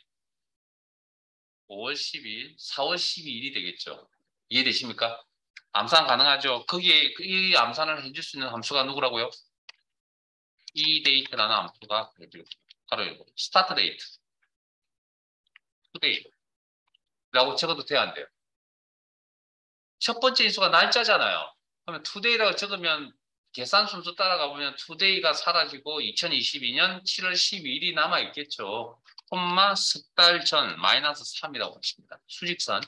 5월 12일, 4월 12일이 되겠죠. 이해되십니까? 암산 가능하죠? 거기에 이 암산을 해줄 수 있는 함수가 누구라고요? 이 데이트라는 함수가 바로 이거 스타트 데이트, 투데이라고 적어도 돼야 안 돼요. 첫 번째 인수가 날짜잖아요. 그러면 today라고 적으면 계산 순서 따라가 보면 today가 사라지고 2022년 7월 12일이 남아 있겠죠. 콤마 석 달 전 마이너스 3이라고 하십니다. 수직선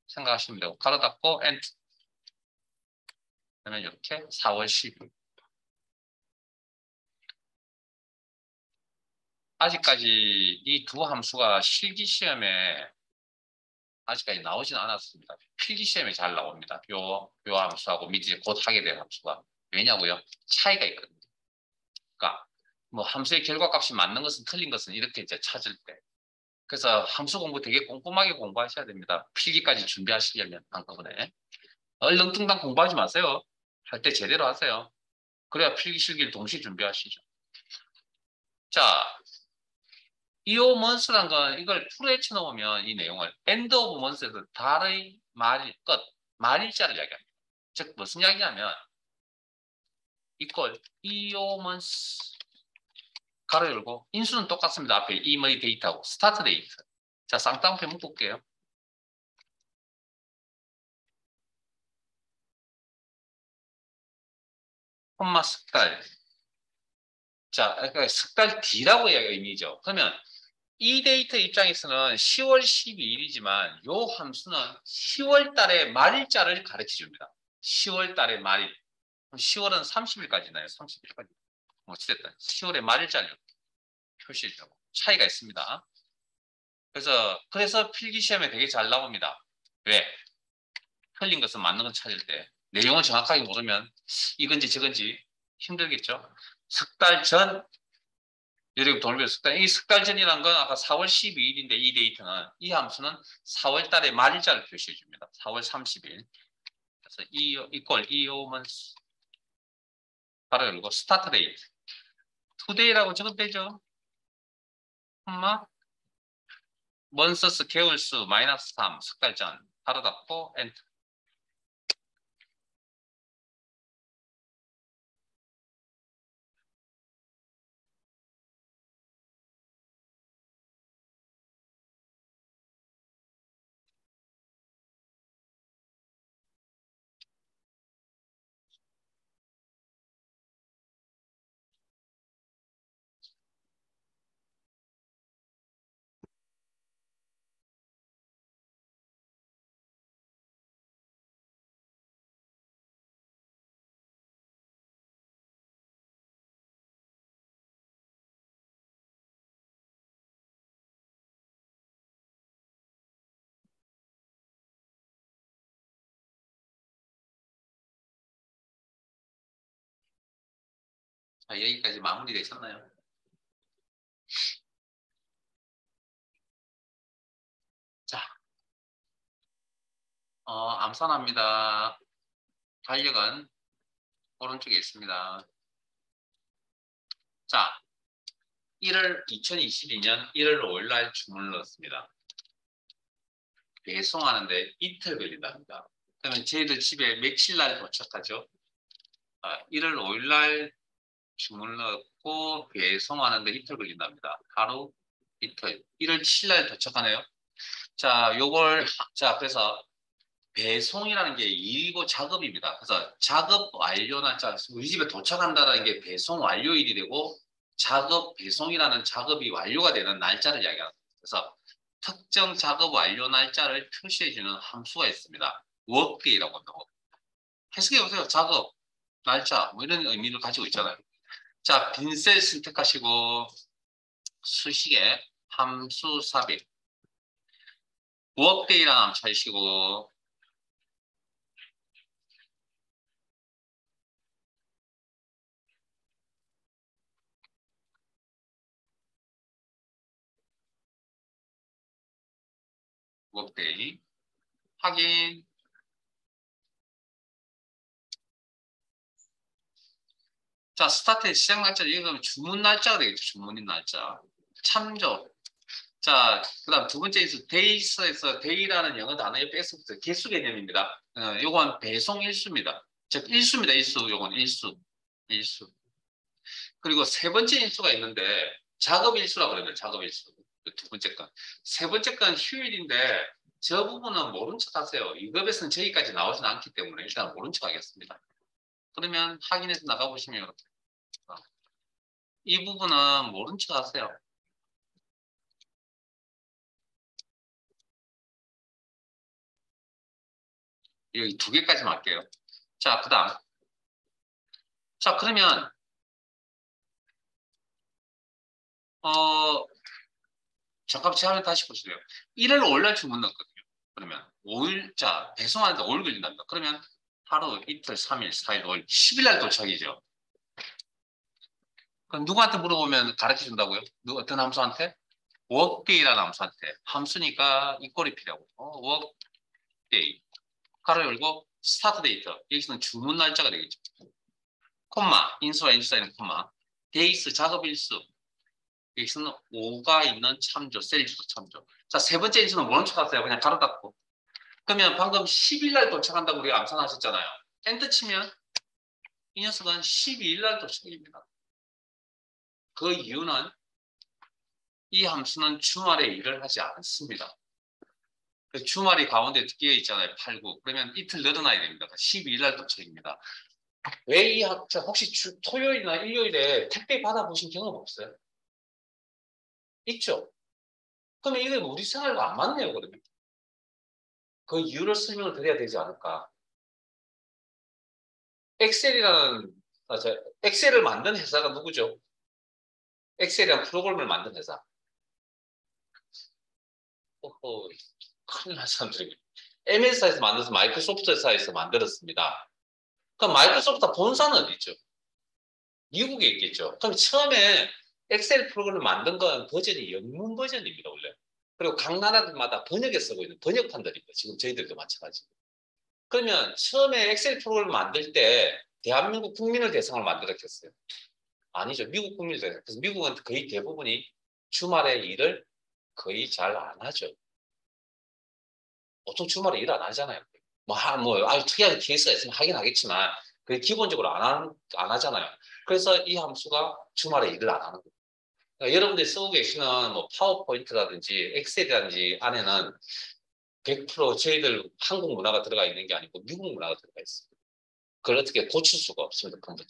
생각하시면 되고 가로 닫고 엔터. 그러면 이렇게 4월 12일. 아직까지 이 두 함수가 실기 시험에 아직까지 나오진 않았습니다. 필기 시험에 잘 나옵니다. 요 함수하고 밑에 곧 하게 될 함수가. 왜냐고요? 차이가 있거든요. 그러니까 뭐 함수의 결과값이 맞는 것은 틀린 것은 이렇게 이제 찾을 때. 그래서 함수 공부 되게 꼼꼼하게 공부하셔야 됩니다. 필기까지 준비하시려면 한꺼번에. 얼렁뚱땅 공부하지 마세요. 할 때 제대로 하세요. 그래야 필기 실기를 동시에 준비하시죠. 자, 이오 먼스란 건 이걸 풀어헤쳐 놓으면 이 내용을 end of month에서 달의 말 끝, 말일자를 이야기합니다. 즉 무슨 이야기냐면 이걸 이오 먼스 가로 열고 인수는 똑같습니다. 앞에 이의 데이터하고 스타트 데이터. 자, 쌍따옴표 묶을게요. 콤마 석 달. 자, 그러니까 석 달 뒤라고 의미죠. 그러면 이 데이터 입장에서는 10월 12일이지만 요 함수는 10월 달의 말일자를 가르쳐 줍니다. 10월 달의 말일. 10월은 30일까지나요? 30일까지. 어찌됐든 10월의 말일자를 표시해 주고 차이가 있습니다. 그래서 필기시험에 되게 잘 나옵니다. 왜? 틀린 것은 맞는 걸 찾을 때 내용을 정확하게 모르면 이건지 저건지 힘들겠죠. 석 달 전, 여러분 돌려 이 석 달 전이란 건 아까 4월 12일인데 이 데이터는 이 함수는 4월 달의 말일자를 표시해 줍니다. 4월 30일. 그래서 이퀄 이오면 바로 열고 스타트 데이트. 투데이라고 적으면 되죠. 콤마 먼서스 개월수 마이너스 3 석 달 전. 바로 닫고 엔터. 자, 여기까지 마무리되셨나요? 자, 암산합니다. 달력은 오른쪽에 있습니다. 자, 2022년 1월 5일 날 주문을 넣었습니다. 배송하는데 이틀 걸린답니다. 그러면 저희들 집에 며칠 날 도착하죠? 1월 5일 날 주문을 넣고 배송하는데 이틀 걸린답니다. 하루, 이틀. 1월 7일 날 도착하네요. 자, 그래서 배송이라는 게 일이고 작업입니다. 그래서 작업 완료 날짜, 우리 집에 도착한다는 게 배송 완료일이 되고 작업 배송이라는 작업이 완료가 되는 날짜를 이야기합니다. 그래서 특정 작업 완료 날짜를 표시해주는 함수가 있습니다. workday라고 합니다. 해석해보세요. 작업, 날짜, 뭐 이런 의미를 가지고 있잖아요. 자, 빈셀 선택하시고 수식에 함수 삽입, workday라는 함수 찾으시고 workday 확인. 자, 스타트의 시작 날짜, 이거 주문 날짜가 되겠죠. 주문인 날짜. 참조. 자, 그 다음 두 번째 인수, 데이스에서 데이라는 영어 단어 옆에 S부터 개수 개념입니다. 요건 배송 일수입니다. 즉, 일수입니다. 일수. 요건 일수. 일수. 그리고 세 번째 인수가 있는데, 작업 일수라고 그러면 작업 일수. 두 번째 건. 세 번째 건 휴일인데, 저 부분은 모른 척 하세요. 이 급에서는 저기까지 나오진 않기 때문에 일단 모른 척 하겠습니다. 그러면 확인해서 나가보시면 이렇게. 이 부분은 모른 척 하세요. 여기 두 개까지만 할게요. 자, 그 다음. 자, 그러면, 어, 잠깐 제가 다시 보실래요? 1월 5일 날 주문 넣었거든요. 그러면 5일, 자, 배송하는데 5일 걸린답니다. 그러면 하루, 이틀, 3일, 4일, 5일, 10일 날 도착이죠. 그럼 누구한테 물어보면 가르쳐 준다고요? 어떤 함수한테? workday라는 함수한테. 함수니까 이꼴이 필요하고. workday. 가로 열고 스타트 데이터. 여기서는 주문 날짜가 되겠죠. 콤마, 인수와 인수 사이는 콤마. 데이스, 작업 일수. 여기서는 5가 있는 참조, 셀주도 참조. 자, 세 번째 인수는 뭐는 척하세요? 그냥 가로 닫고. 그러면 방금 10일 날 도착한다고 우리가 암산하셨잖아요. 엔터 치면 이 녀석은 12일 날 도착입니다. 그 이유는 이 함수는 주말에 일을 하지 않습니다. 그 주말이 가운데 끼어 있잖아요. 8, 9. 그러면 이틀 늘어나야 됩니다. 12일 날 도착입니다. 왜 이 학자 혹시 토요일이나 일요일에 택배 받아보신 경험 없어요? 있죠? 그러면 이게 우리 생활과 안 맞네요, 그러면. 그 이유를 설명을 드려야 되지 않을까? 엑셀이라는, 엑셀을 만든 회사가 누구죠? 엑셀이라는 프로그램을 만든 회사. 큰일 난 사람들이. MS사에서 만들어서 마이크로소프트 회사에서 만들었습니다. 그럼 마이크로소프트 본사는 어디 있죠? 미국에 있겠죠. 그럼 처음에 엑셀 프로그램을 만든 건 버전이 영문 버전입니다, 원래. 그리고 각 나라마다 번역에 쓰고 있는 번역판들입니다. 지금 저희들도 마찬가지고. 그러면 처음에 엑셀 프로그램을 만들 때 대한민국 국민을 대상으로 만들었겠어요? 아니죠. 미국 국민을 대상. 그래서 미국은 거의 대부분이 주말에 일을 거의 잘 안 하죠. 보통 주말에 일 안 하잖아요. 아주 특이한 케이스가 있으면 하긴 하겠지만, 그게 기본적으로 안 하잖아요. 그래서 이 함수가 주말에 일을 안 하는 거예요. 그러니까 여러분들이 쓰고 계시는 뭐 파워포인트라든지 엑셀이라든지 안에는 100% 저희들 한국 문화가 들어가 있는 게 아니고 미국 문화가 들어가 있어요. 그걸 어떻게 고칠 수가 없습니다. 근본.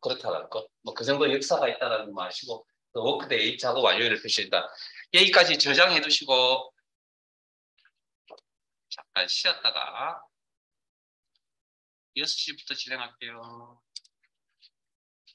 그렇다는 거. 뭐 그 정도 역사가 있다는 거 아시고, 워크데이 작업 완료를 표시한다. 여기까지 저장해 두시고, 잠깐 쉬었다가 6시부터 진행할게요.